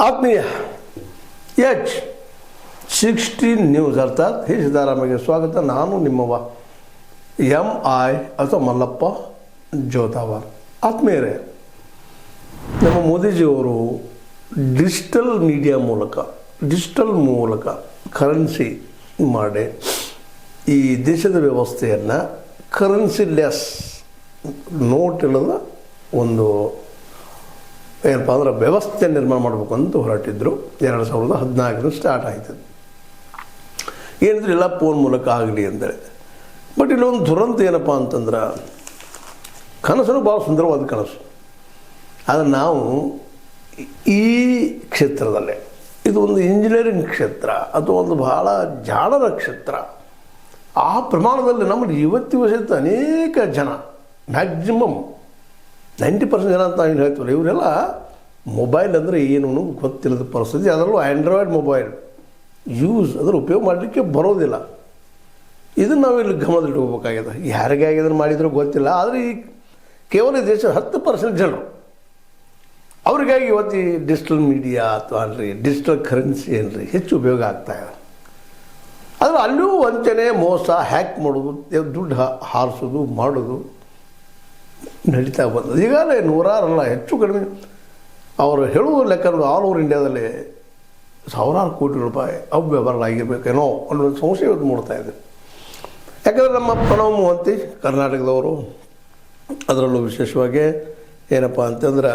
ಆತ್ಮೀಯ H16 news ಅರ್ಥಾತ್ ಹಿ ಸಿದ್ದರಾಮಯ್ಯಗೆ ಸ್ವಾಗತ. ನಾನು ನಿಮ್ಮವ MI ಅಥವಾ ಮಲ್ಲಪ್ಪ ಜೋತಾವಾರ್. ಆತ್ಮೀಯರೇ, ನಮ್ಮ ಮೋದಿಜಿಯವರು ಡಿಜಿಟಲ್ ಮೀಡಿಯಾ ಮೂಲಕ ಕರೆನ್ಸಿ ಮಾಡಿ ಈ ದೇಶದ ವ್ಯವಸ್ಥೆಯನ್ನು ಕರೆನ್ಸಿ ಲೆಸ್ ನೋಟ್ ಇಲ್ಲದ ಒಂದು ಏನಪ್ಪ ಅಂದ್ರೆ ವ್ಯವಸ್ಥೆ ನಿರ್ಮಾಣ ಮಾಡಬೇಕು ಅಂತ ಹೊರಟಿದ್ದರು. 2014 ಸ್ಟಾರ್ಟ್ ಆಯ್ತದೆ. ಏನಿದ್ರು ಎಲ್ಲ ಫೋನ್ ಮೂಲಕ ಆಗಲಿ ಅಂದರೆ. ಬಟ್ ಇಲ್ಲೊಂದು ದುರಂತ ಏನಪ್ಪ ಅಂತಂದ್ರೆ, ಕನಸು ಭಾಳ ಸುಂದರವಾದ ಕನಸು. ಆದರೆ ನಾವು ಈ ಕ್ಷೇತ್ರದಲ್ಲೇ, ಇದು ಒಂದು ಇಂಜಿನಿಯರಿಂಗ್ ಕ್ಷೇತ್ರ ಅಥವಾ ಒಂದು ಭಾಳ ಜಾಣರ ಕ್ಷೇತ್ರ. ಆ ಪ್ರಮಾಣದಲ್ಲಿ ನಮ್ಮಲ್ಲಿ ಇವತ್ತಿಗೂ ಸಹಿತ ಅನೇಕ ಜನ, ಮ್ಯಾಕ್ಸಿಮಮ್ 90% ಜನ ಅಂತ ಏನು ಹೇಳ್ತೀವಲ್ಲ, ಇವರೆಲ್ಲ ಮೊಬೈಲ್ ಅಂದರೆ ಏನು ಅನ್ನೋದು ಗೊತ್ತಿಲ್ಲದ ಪರಿಸ್ಥಿತಿ. ಅದರಲ್ಲೂ ಆ್ಯಂಡ್ರಾಯ್ಡ್ ಮೊಬೈಲ್ ಅದರ ಉಪಯೋಗ ಮಾಡಲಿಕ್ಕೆ ಬರೋದಿಲ್ಲ. ಇದನ್ನು ನಾವಿಲ್ಲಿ ಗಮನದಲ್ಲಿಟ್ಕೋಬೇಕಾಗಿದೆ. ಯಾರಿಗಾಗಿ ಅದನ್ನು ಮಾಡಿದರೂ ಗೊತ್ತಿಲ್ಲ. ಆದರೆ ಈ ಕೇವಲ ದೇಶದ 10% ಜನರು, ಅವ್ರಿಗಾಗಿ ಇವತ್ತು ಈ ಡಿಜಿಟಲ್ ಮೀಡಿಯಾ ಅಥವಾ ಡಿಜಿಟಲ್ ಕರೆನ್ಸಿ ಹೆಚ್ಚು ಉಪಯೋಗ ಆಗ್ತಾಯಿದೆ. ಆದರೆ ಅಲ್ಲೂ ವಂಚನೆ, ಮೋಸ, ಹ್ಯಾಕ್ ಮಾಡೋದು, ದುಡ್ಡು ಹಾರಿಸೋದು ಮಾಡೋದು ನಡೀತಾ ಬಂದದ್ದು. ಈಗಾಗಲೇ ನೂರಾರಲ್ಲ, ಹೆಚ್ಚು ಕಡಿಮೆ ಅವರು ಹೇಳುವ ಲೆಕ್ಕ ಆಲ್ ಓವರ್ ಇಂಡಿಯಾದಲ್ಲಿ ಸಾವಿರಾರು ಕೋಟಿ ರೂಪಾಯಿ ಅವ್ಯವಹಾರ ಆಗಿರಬೇಕೇನೋ ಅನ್ನೋ ಸಂಶಯ ಇವತ್ತು ಮೂಡ್ತಾ ಇದೆ. ಯಾಕಂದರೆ ನಮ್ಮ ಪ್ರಣವ್ ಮೋಹಂತಿ ಕರ್ನಾಟಕದವರು, ಅದರಲ್ಲೂ ವಿಶೇಷವಾಗಿ ಏನಪ್ಪ ಅಂತಂದ್ರೆ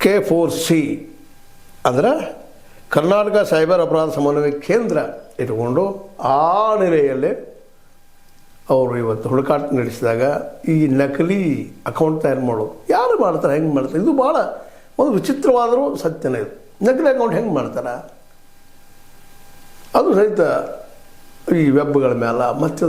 K4C ಅಂದ್ರೆ ಕರ್ನಾಟಕ ಸೈಬರ್ ಅಪರಾಧ ಸಮನ್ವಯ ಕೇಂದ್ರ ಇಟ್ಕೊಂಡು ಆ ನೆಲೆಯಲ್ಲಿ ಅವರು ಇವತ್ತು ಹುಡುಕಾಟ ನಡೆಸಿದಾಗ ಈ ನಕಲಿ ಅಕೌಂಟ್ ತಯಾರು ಮಾಡೋದು ಯಾರು ಮಾಡ್ತಾರೆ, ಹೆಂಗೆ ಮಾಡ್ತಾರೆ, ಇದು ಭಾಳ ಒಂದು ವಿಚಿತ್ರವಾದರೂ ಸತ್ಯನೇ. ಇದು ನಕಲಿ ಅಕೌಂಟ್ ಹೆಂಗೆ ಮಾಡ್ತಾರೆ, ಅದು ಸಹಿತ ಈ ವೆಬ್ಗಳ ಮೇಲೆ ಮತ್ತು